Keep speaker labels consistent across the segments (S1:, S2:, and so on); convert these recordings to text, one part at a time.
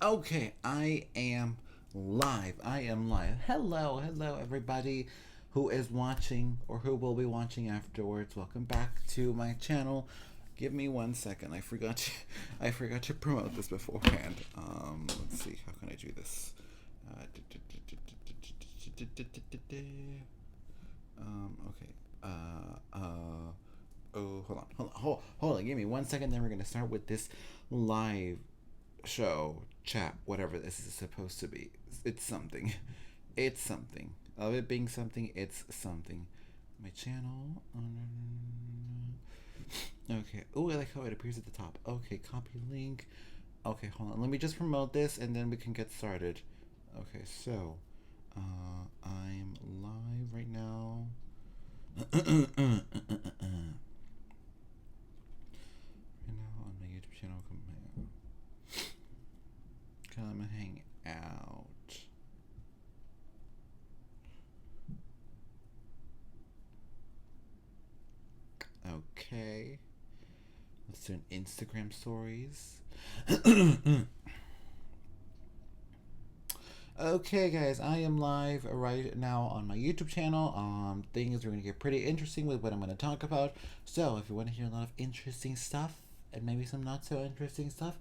S1: Okay, I am live. I am live. Hello, everybody who is watching or who will be watching afterwards. Welcome back to my channel. Give me 1 second. I forgot to promote this beforehand. Let's see. How can I do this? Okay. Oh, hold on. Give me 1 second. Then we're gonna start with this live show, chat, whatever this is supposed to be. It's something. It's something. Of it being something, it's something. My channel. Okay. Oh, I like how it appears at the top. Okay, copy link. Okay, hold on. Let me just promote this and then we can get started. Okay, so I'm live right now. Right now on my YouTube channel. Come hang out. Okay. Let's do an Instagram stories. Okay, guys, I am live right now on my YouTube channel. Things are going to get pretty interesting with what I'm going to talk about. So, if you want to hear a lot of interesting stuff and maybe some not so interesting stuff,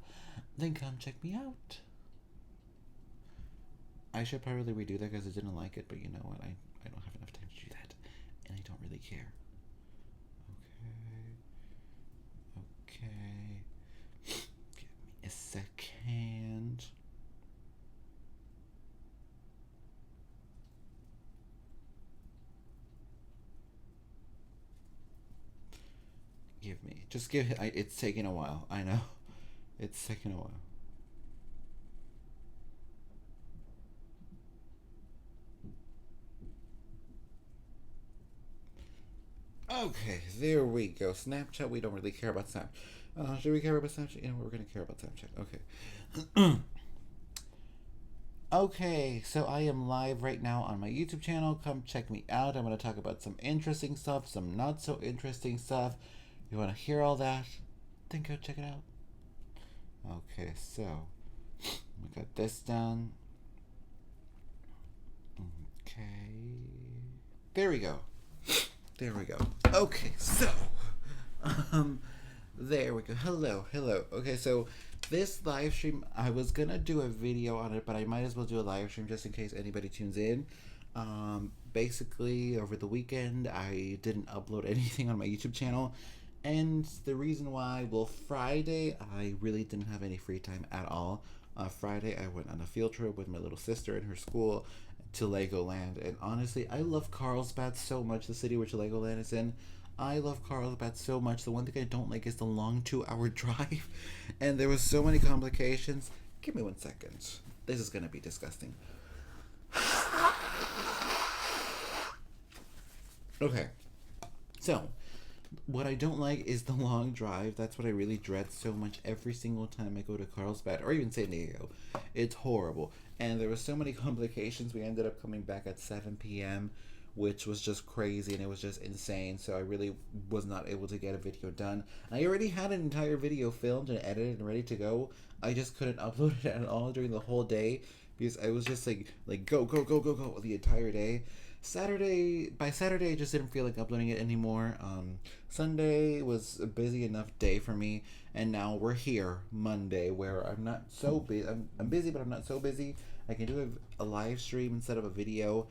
S1: then come check me out. I should probably redo that because I didn't like it, but you know what? I don't have enough time to do that, and I don't really care. Okay. Give me a second. It's taking a while. I know. It's taking a while. Okay, there we go. Snapchat, we don't really care about Snapchat. Should we care about Snapchat? Yeah, we're gonna care about Snapchat. Okay. Okay, so I am live right now on my YouTube channel. Come check me out. I'm gonna talk about some interesting stuff, some not so interesting stuff. You wanna hear all that? Then go check it out. Okay, so we got this done. Okay. There we go. There we go. Okay, so there we go. Hello. Okay, so this live stream, I was gonna do a video on it, but I might as well do a live stream just in case anybody tunes in. Basically, over the weekend, I didn't upload anything on my YouTube channel, and the reason why, well, Friday, I really didn't have any free time at all. Friday, I went on a field trip with my little sister and her school to Legoland, and honestly, I love Carlsbad so much, the city which Legoland is in. I love Carlsbad so much. The one thing I don't like is the long 2-hour drive, and there was so many complications. Give me 1 second. This is gonna be disgusting. Okay, so what I don't like is the long drive. That's what I really dread so much every single time I go to Carlsbad or even San Diego. It's horrible. And there was so many complications. We ended up coming back at 7 p.m., which was just crazy, and it was just insane. So I really was not able to get a video done. I already had an entire video filmed and edited and ready to go. I just couldn't upload it at all during the whole day because I was just like go the entire day. By Saturday, I just didn't feel like uploading it anymore. Sunday was a busy enough day for me, and now we're here, Monday, where I'm not so busy. I'm busy, but I'm not so busy. I can do a live stream instead of a video.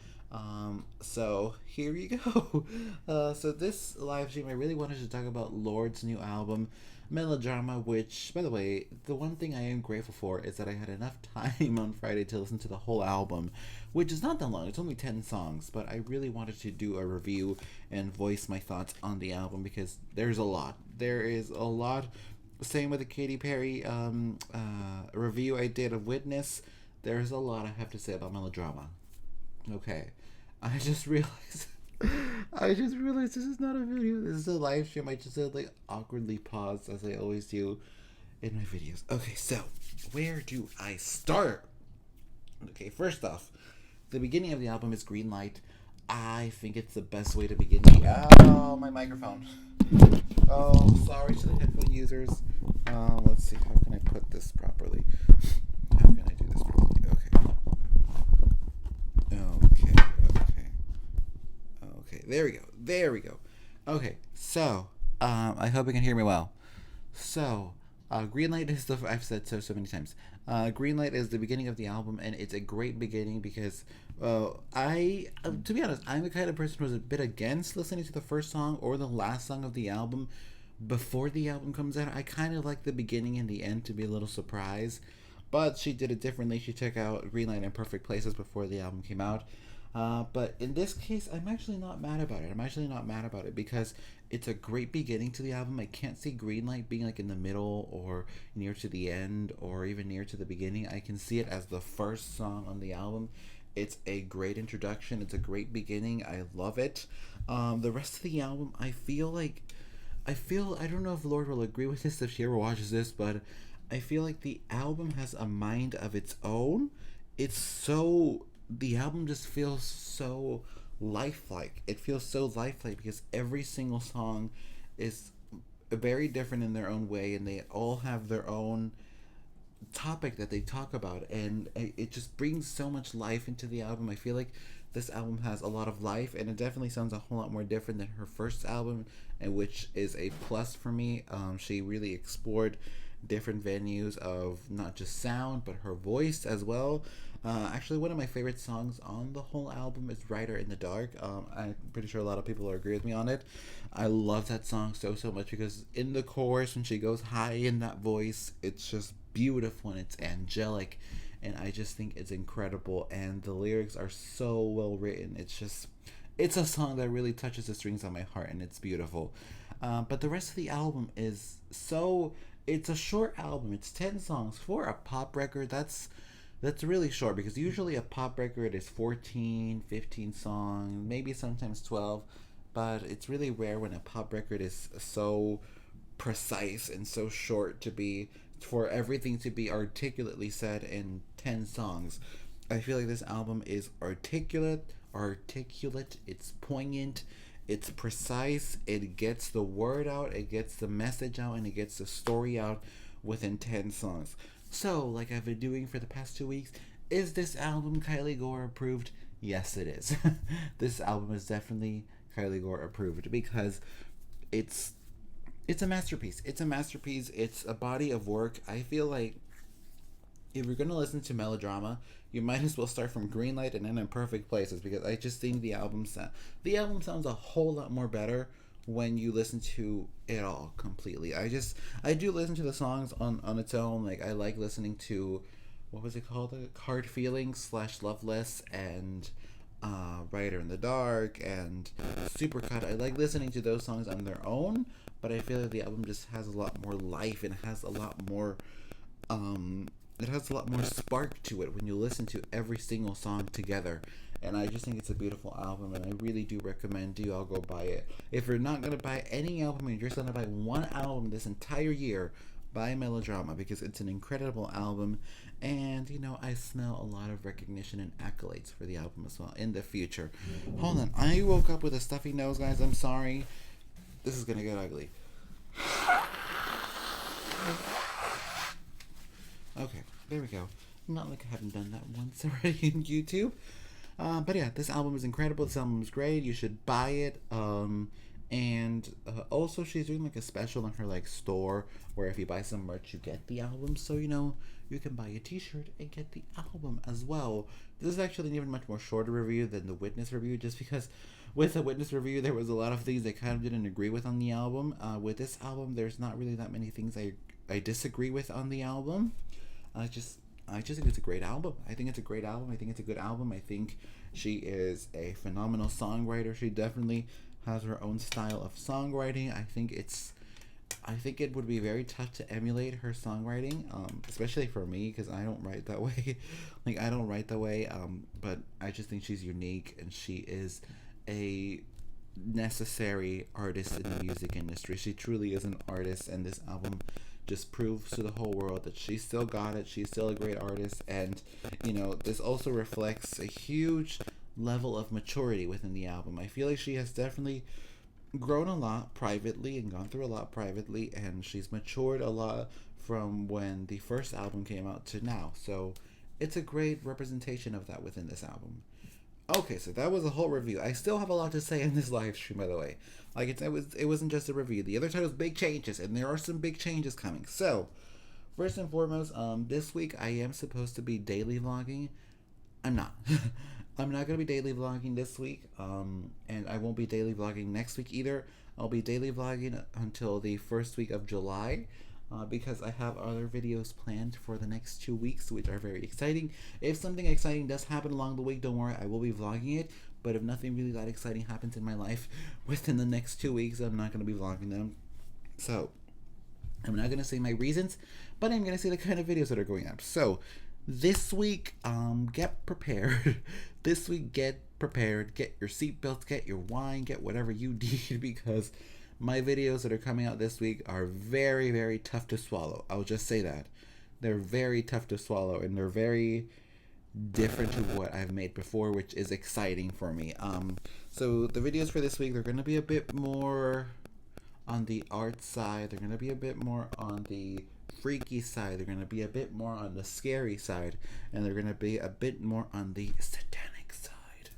S1: So here you go. So this live stream, I really wanted to talk about LORDE's new album, Melodrama, which, by the way, the one thing I am grateful for is that I had enough time on Friday to listen to the whole album, which is not that long. It's only 10 songs, but I really wanted to do a review and voice my thoughts on the album because there's a lot. There is a lot. Same with the Katy Perry review I did of Witness. There's a lot I have to say about Melodrama. Okay, I just realized this is not a video. This is a live stream. I just like awkwardly paused as I always do in my videos. Okay, so where do I start? Okay, first off, the beginning of the album is Green Light. I think it's the best way to begin the my microphone. Oh, sorry to the headphone users. Let's see, how can I put this properly? How can there we go. There we go. Okay, so I hope you can hear me well. So, Green Light is the I've said so many times. Green Light is the beginning of the album, and it's a great beginning because I to be honest, I'm the kind of person who's a bit against listening to the first song or the last song of the album before the album comes out. I kind of like the beginning and the end to be a little surprise, but she did it differently. She took out Green Light and Perfect Places before the album came out. But in this case, I'm actually not mad about it. I'm actually not mad about it because it's a great beginning to the album. I can't see Greenlight being like in the middle or near to the end or even near to the beginning. I can see it as the first song on the album. It's a great introduction. It's a great beginning. I love it. The rest of the album, I don't know if Lorde will agree with this if she ever watches this, but I feel like the album has a mind of its own. The album just feels so lifelike. It feels so lifelike because every single song is very different in their own way, and they all have their own topic that they talk about, and it just brings so much life into the album. I feel like this album has a lot of life, and it definitely sounds a whole lot more different than her first album, and which is a plus for me. She really explored different venues of not just sound but her voice as well. Actually, one of my favorite songs on the whole album is Rider in the Dark. I'm pretty sure a lot of people will agree with me on it. I love that song so much because in the chorus, when she goes high in that voice, it's just beautiful and it's angelic. And I just think it's incredible. And the lyrics are so well written. It's a song that really touches the strings on my heart, and it's beautiful. But the rest of the album it's a short album. It's 10 songs. For a pop record, that's really short because usually a pop record is 14, 15 songs, maybe sometimes 12, but it's really rare when a pop record is so precise and so short for everything to be articulately said in 10 songs. I feel like this album is articulate, it's poignant, it's precise, it gets the word out, it gets the message out, and it gets the story out within 10 songs. So, like I've been doing for the past 2 weeks, is this album Kylie Gore approved? Yes, it is. This album is definitely Kylie Gore approved because it's a masterpiece. It's a masterpiece. It's a body of work. I feel like if you're gonna listen to Melodrama, you might as well start from Greenlight and end in Perfect Places because I just think the album sounds a whole lot more better when you listen to it all completely. I do listen to the songs on its own. Like I like listening to what was it called? Hard Feelings / Loveless and Rider in the Dark and Supercut. I like listening to those songs on their own, but I feel like the album just has a lot more life and has a lot more spark to it when you listen to every single song together. And I just think it's a beautiful album, and I really do recommend you all go buy it. If you're not going to buy any album and you're just going to buy one album this entire year, buy Melodrama because it's an incredible album. And, I smell a lot of recognition and accolades for the album as well in the future. Hold on. I woke up with a stuffy nose, guys. I'm sorry. This is going to get ugly. Okay, there we go. Not like I haven't done that once already in YouTube. But yeah, this album is incredible. This album is great. You should buy it. And also she's doing like a special on her like store where if you buy some merch, you get the album. So you can buy a T-shirt and get the album as well. This is actually an even much more shorter review than the Witness review, just because with the Witness review there was a lot of things I kind of didn't agree with on the album. With this album, there's not really that many things I disagree with on the album. I just think it's a great album. I think it's a great album. I think it's a good album. I think she is a phenomenal songwriter. She definitely has her own style of songwriting. I think it would be very tough to emulate her songwriting, especially for me because I don't write that way. I don't write that way. But I just think she's unique and she is a necessary artist in the music industry. She truly is an artist, and this album just proves to the whole world that she still got it. She's still a great artist, and this also reflects a huge level of maturity within the album. I feel like she has definitely grown a lot privately and gone through a lot privately, and she's matured a lot from when the first album came out to now. So it's a great representation of that within this album. Okay, so that was a whole review. I still have a lot to say in this live stream, by the way. Like it wasn't just a review. The other title was big changes, and there are some big changes coming. So, first and foremost, this week I am supposed to be daily vlogging. I'm not. I'm not gonna be daily vlogging this week. And I won't be daily vlogging next week either. I'll be daily vlogging until the first week of July. Because I have other videos planned for the next 2 weeks, which are very exciting. If something exciting does happen along the week, don't worry, I will be vlogging it. But if nothing really that exciting happens in my life within the next 2 weeks, I'm not going to be vlogging them. So, I'm not going to say my reasons, but I'm going to say the kind of videos that are going up. So, this week, get prepared. This week, get prepared. Get your seatbelts, get your wine, get whatever you need, because my videos that are coming out this week are very, very tough to swallow. I'll just say that. They're very tough to swallow, and they're very different to what I've made before, which is exciting for me. So the videos for this week, they're going to be a bit more on the art side. They're going to be a bit more on the freaky side. They're going to be a bit more on the scary side. And they're going to be a bit more on the satanic side,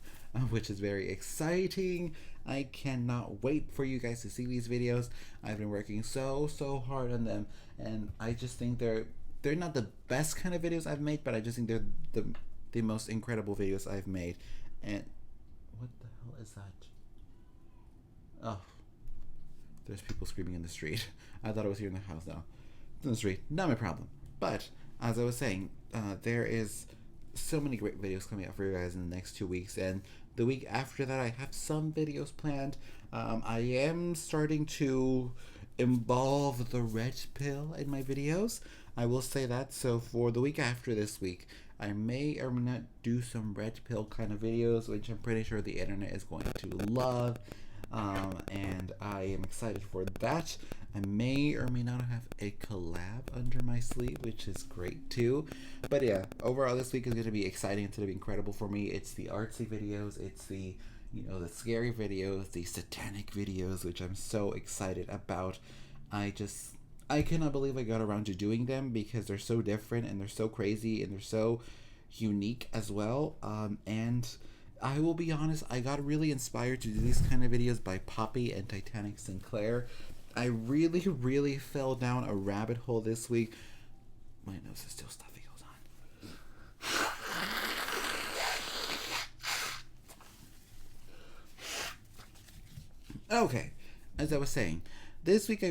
S1: which is very exciting. I cannot wait for you guys to see these videos. I've been working so hard on them, and I just think they're not the best kind of videos I've made, but I just think they're the most incredible videos I've made. And what the hell is that? Oh, there's people screaming in the street. I thought it was here in the house now. It's in the street, not my problem. But as I was saying, there is so many great videos coming out for you guys in the next 2 weeks, and the week after that I have some videos planned. I am starting to involve the red pill in my videos. I will say that. So for the week after this week, I may or may not do some red pill kind of videos, which I'm pretty sure the internet is going to love. And I am excited for that. I may or may not have a collab under my sleeve, which is great too. But yeah, overall this week is going to be exciting. It's going to be incredible for me. It's the artsy videos, it's the, the scary videos, the satanic videos, which I'm so excited about. I cannot believe I got around to doing them, because they're so different and they're so crazy and they're so unique as well. And I will be honest, I got really inspired to do these kind of videos by Poppy and Titanic Sinclair. I really fell down a rabbit hole this week. My nose is still stuffy, hold on. Okay, as I was saying, this week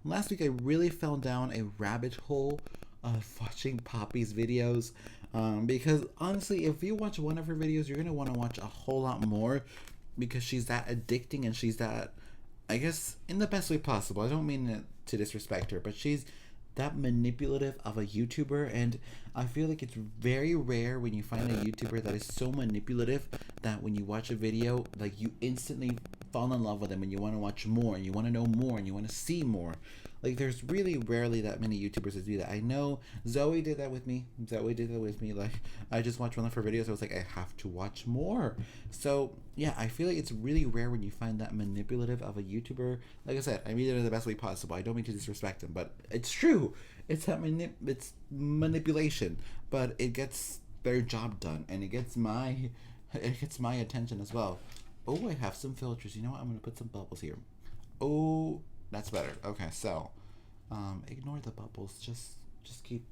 S1: last week I really fell down a rabbit hole of watching Poppy's videos. Because honestly, if you watch one of her videos, you're going to want to watch a whole lot more, because she's that addicting and she's that, I guess, in the best way possible. I don't mean to disrespect her, but she's that manipulative of a YouTuber, and I feel like it's very rare when you find a YouTuber that is so manipulative that when you watch a video, like, you instantly fall in love with them and you want to watch more and you want to know more and you want to see more. Like, there's really rarely that many YouTubers that do that. I know Zoe did that with me. Like, I just watched one of her videos. I was like, I have to watch more. So, yeah, I feel like it's really rare when you find that manipulative of a YouTuber. Like I said, I mean it in the best way possible. I don't mean to disrespect them, but it's true. It's that it's manipulation, but it gets their job done, and it gets my attention as well. Oh, I have some filters. You know what? I'm gonna put some bubbles here. Oh, that's better. Okay, so ignore the bubbles. Just keep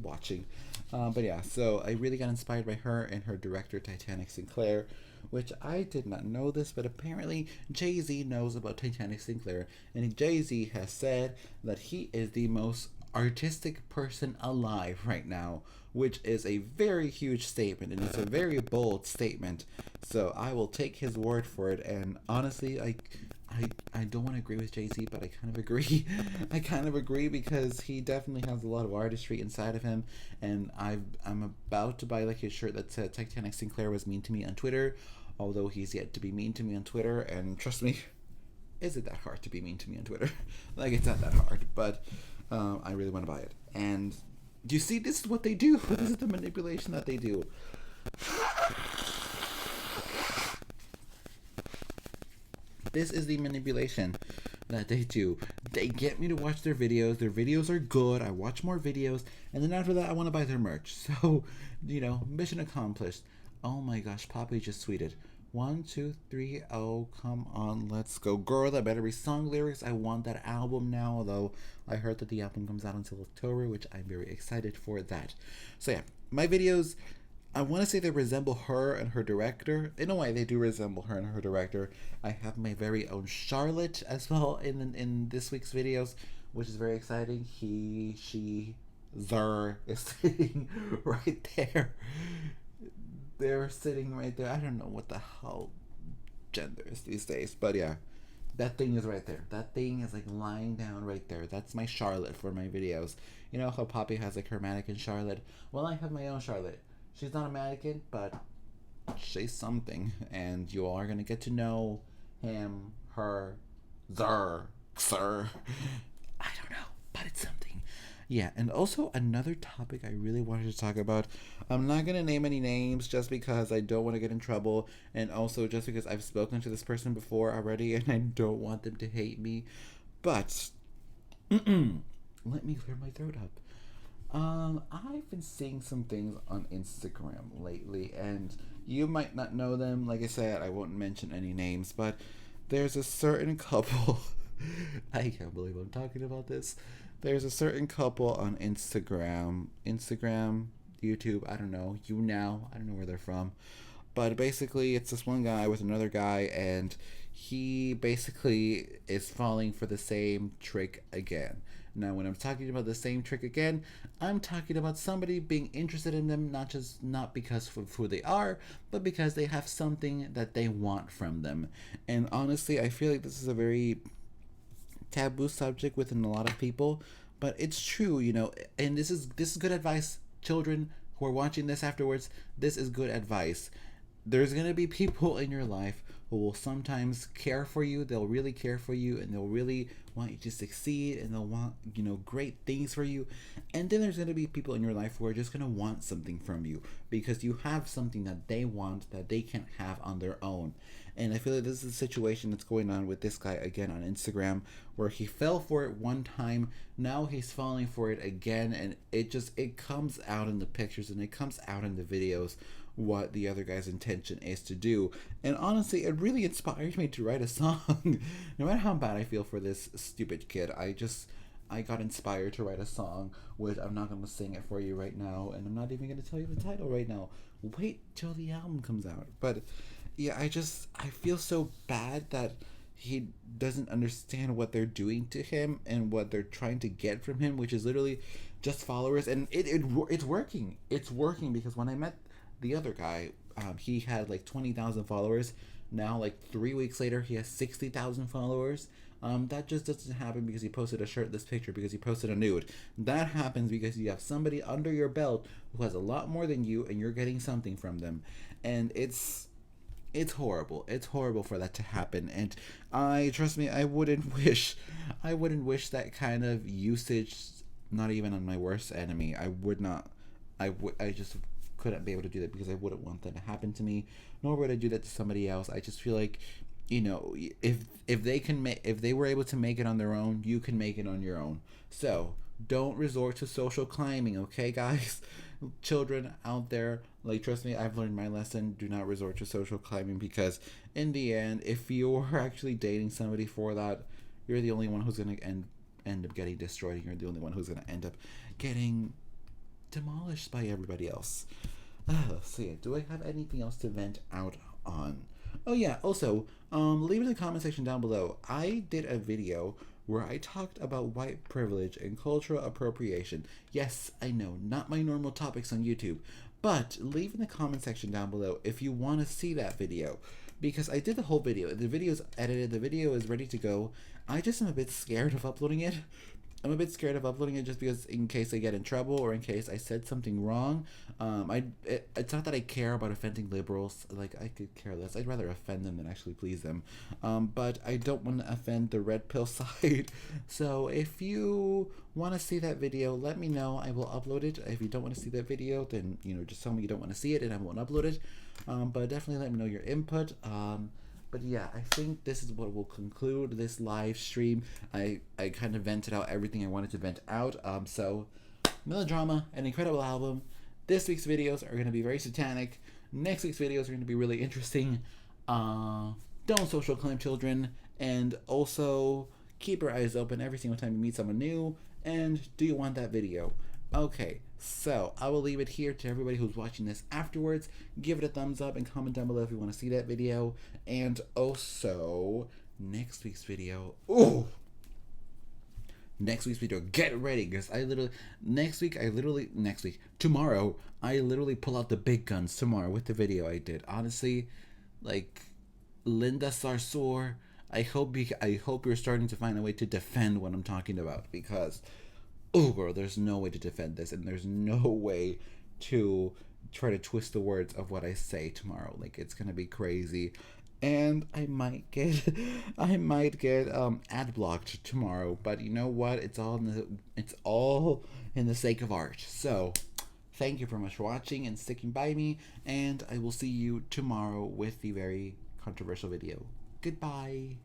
S1: watching. But yeah, so I really got inspired by her and her director Titanic Sinclair, which I did not know this, but apparently Jay-Z knows about Titanic Sinclair, and Jay-Z has said that he is the most artistic person alive right now, which is a very huge statement, and it's a very bold statement. So I will take his word for it. And honestly, I don't want to agree with Jay-Z, but I kind of agree. I kind of agree, because he definitely has a lot of artistry inside of him. And I'm about to buy like his shirt that said Titanic Sinclair was mean to me on Twitter, although he's yet to be mean to me on Twitter. And trust me, is it that hard to be mean to me on Twitter? Like, it's not that hard, but I really want to buy it. And do you see, this is what they do. This is the manipulation that they do. This is the manipulation that they do. they get me to watch their videos. Their videos are good. I watch more videos, and then after that, I want to buy their merch. So, mission accomplished. Oh my gosh, Poppy just tweeted. 1, 2, 3. Oh, come on, let's go, girl. That better be song lyrics. I want that album now. Although I heard that the album comes out until October, which I'm very excited for that. So yeah, my videos, I want to say they resemble her and her director. In a way, they do resemble her and her director. I have my very own Charlotte as well in this week's videos, which is very exciting. He, she, Zer is sitting right there. They're sitting right there. I don't know what the hell gender is these days, but yeah, that thing is right there. That thing is like lying down right there. That's my Charlotte for my videos. You know how Poppy has like her mannequin Charlotte? Well, I have my own Charlotte. She's not a mannequin, but she's something, and you all are gonna get to know him, her, sir. I don't know, but it's something. Yeah, and also another topic I really wanted to talk about. I'm not gonna name any names just because I don't want to get in trouble, and also just because I've spoken to this person before already, and I don't want them to hate me. But let me clear my throat up. I've been seeing some things on Instagram lately, and you might not know them. Like I said, I won't mention any names, but there's a certain couple. I can't believe I'm talking about this. There's a certain couple on Instagram, YouTube, I don't know, I don't know where they're from. But basically, it's this one guy with another guy, and he basically is falling for the same trick again. Now, when I'm talking about the same trick again, I'm talking about somebody being interested in them, not because of who they are, but because they have something that they want from them. And honestly, I feel like this is a very taboo subject within a lot of people, but it's true, and this is good advice, children who are watching this afterwards. This is good advice. There's going to be people in your life who will sometimes care for you. They'll really care for you, and they'll really want you to succeed, and they'll want, great things for you. And then there's going to be people in your life who are just going to want something from you because you have something that they want that they can't have on their own. And I feel like this is a situation that's going on with this guy again on Instagram, where he fell for it one time, now he's falling for it again, and it comes out in the pictures and it comes out in the videos what the other guy's intention is to do. And honestly, it really inspired me to write a song. No matter how bad I feel for this stupid kid, I got inspired to write a song, which I'm not going to sing it for you right now, and I'm not even going to tell you the title right now. Wait till the album comes out. But yeah, I feel so bad that he doesn't understand what they're doing to him and what they're trying to get from him, which is literally just followers. And it's working. It's working because when I met the other guy, he had like 20,000 followers. Now, like 3 weeks later, he has 60,000 followers. That just doesn't happen because he posted a shirtless picture, because he posted a nude. That happens because you have somebody under your belt who has a lot more than you, and you're getting something from them. And it's horrible. It's horrible for that to happen. And trust me, I wouldn't wish that kind of usage, not even on my worst enemy. I just couldn't be able to do that because I wouldn't want that to happen to me, nor would I do that to somebody else. I just feel like, if they were able to make it on their own, you can make it on your own. So don't resort to social climbing, okay, guys? Children out there, like, trust me, I've learned my lesson. Do not resort to social climbing, because in the end, if you're actually dating somebody for that, you're the only one who's going to end up getting destroyed, and you're the only one who's going to end up getting demolished by everybody else. So yeah, do I have anything else to vent out on? Oh yeah, also, leave it in the comment section down below. I did a video where I talked about white privilege and cultural appropriation. Yes, I know, not my normal topics on YouTube, but leave in the comment section down below if you want to see that video, because I did the whole video. The video's edited, the video is ready to go. I just am a bit scared of uploading it. Just because in case I get in trouble or in case I said something wrong. It's not that I care about offending liberals. Like, I could care less. I'd rather offend them than actually please them. But I don't want to offend the red pill side. So if you want to see that video, let me know. I will upload it. If you don't want to see that video, then just tell me you don't want to see it and I won't upload it. But definitely let me know your input. But yeah, I think this is what will conclude this live stream. I kind of vented out everything I wanted to vent out. So Melodrama, an incredible album. This week's videos are going to be very satanic. Next week's videos are going to be really interesting. Don't social claim children, and also keep your eyes open every single time you meet someone new. And do you want that video? Okay, so I will leave it here to everybody who's watching this afterwards. Give it a thumbs up and comment down below if you want to see that video. And also, next week's video. Ooh! Next week's video, get ready, because tomorrow, I literally pull out the big guns tomorrow with the video I did. Honestly, like, Linda Sarsour, I hope you're starting to find a way to defend what I'm talking about, because, oh girl, there's no way to defend this, and there's no way to try to twist the words of what I say tomorrow. Like, it's gonna be crazy. And I might get ad blocked tomorrow, but you know what? It's all in the sake of art. So, thank you very much for watching and sticking by me, and I will see you tomorrow with the very controversial video. Goodbye.